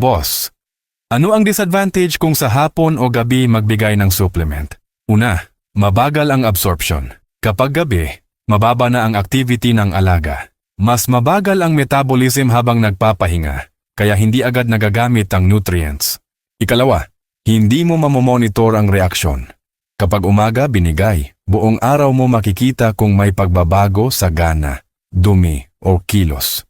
Boss, ano ang disadvantage kung sa hapon o gabi magbigay ng supplement? Una, mabagal ang absorption. Kapag gabi, mababa na ang activity ng alaga. Mas mabagal ang metabolism habang nagpapahinga, kaya hindi agad nagagamit ang nutrients. Ikalawa, hindi mo mamomonitor ang reaksyon. Kapag umaga binigay, buong araw mo makikita kung may pagbabago sa gana, dumi o kilos.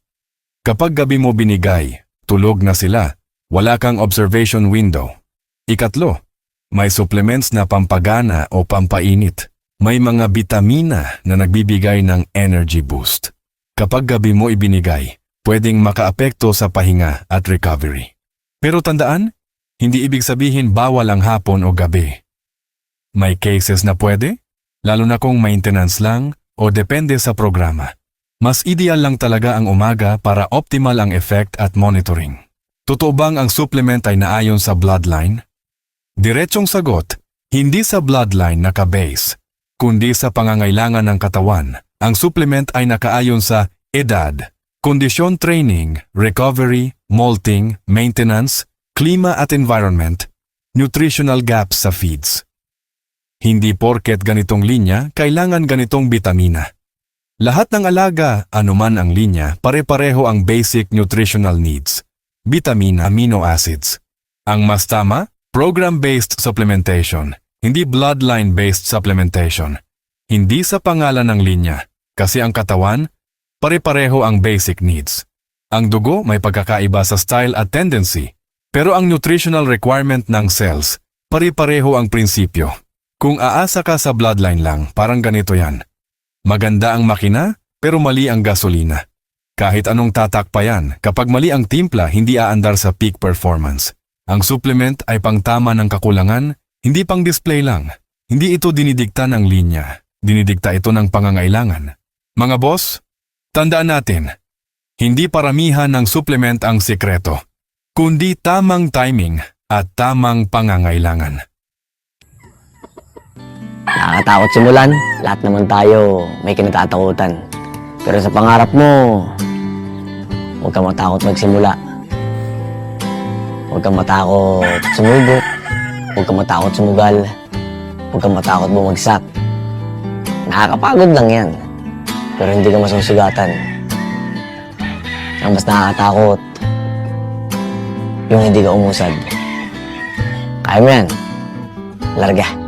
Kapag gabi mo binigay, tulog na sila, wala kang observation window. Ikatlo, may supplements na pampagana o pampainit. May mga bitamina na nagbibigay ng energy boost. Kapag gabi mo ibinigay, pwedeng makaapekto sa pahinga at recovery. Pero tandaan, hindi ibig sabihin bawal ang hapon o gabi. May cases na pwede, lalo na kung maintenance lang o depende sa programa. Mas ideal lang talaga ang umaga para optimal ang effect at monitoring. Totoo bang ang supplement ay naayon sa bloodline? Diretsong sagot, hindi sa bloodline naka-base, kundi sa pangangailangan ng katawan. Ang supplement ay nakaayon sa edad, kondisyon training, recovery, molting, maintenance, klima at environment, nutritional gaps sa feeds. Hindi porket ganitong linya, kailangan ganitong bitamina. Lahat ng alaga, anuman ang linya, pare-pareho ang basic nutritional needs. Vitamina, amino acids. Ang mas tama, program-based supplementation, hindi bloodline-based supplementation. Hindi sa pangalan ng linya, kasi ang katawan, pare-pareho ang basic needs. Ang dugo may pagkakaiba sa style at tendency, pero ang nutritional requirement ng cells, pare-pareho ang prinsipyo. Kung aasa ka sa bloodline lang, parang ganito yan. Maganda ang makina, pero mali ang gasolina. Kahit anong tatak pa yan, kapag mali ang timpla, hindi aandar sa peak performance. Ang supplement ay pangtama ng kakulangan, hindi pang display lang. Hindi ito dinidikta ng linya, dinidikta ito ng pangangailangan. Mga boss, tandaan natin, hindi paramihan ng supplement ang sikreto, kundi tamang timing at tamang pangangailangan. Nakakatakot simulan, lahat naman tayo may kinatatakutan. Pero sa pangarap mo, huwag kang matakot magsimula. Huwag kang matakot sumubok, huwag kang matakot sumugal, huwag kang matakot bumagsak. Nakakapagod lang yan, pero hindi ka masusugatan. Ang mas nakakatakot, yung hindi ka umusad. Kaya mo yan, larga.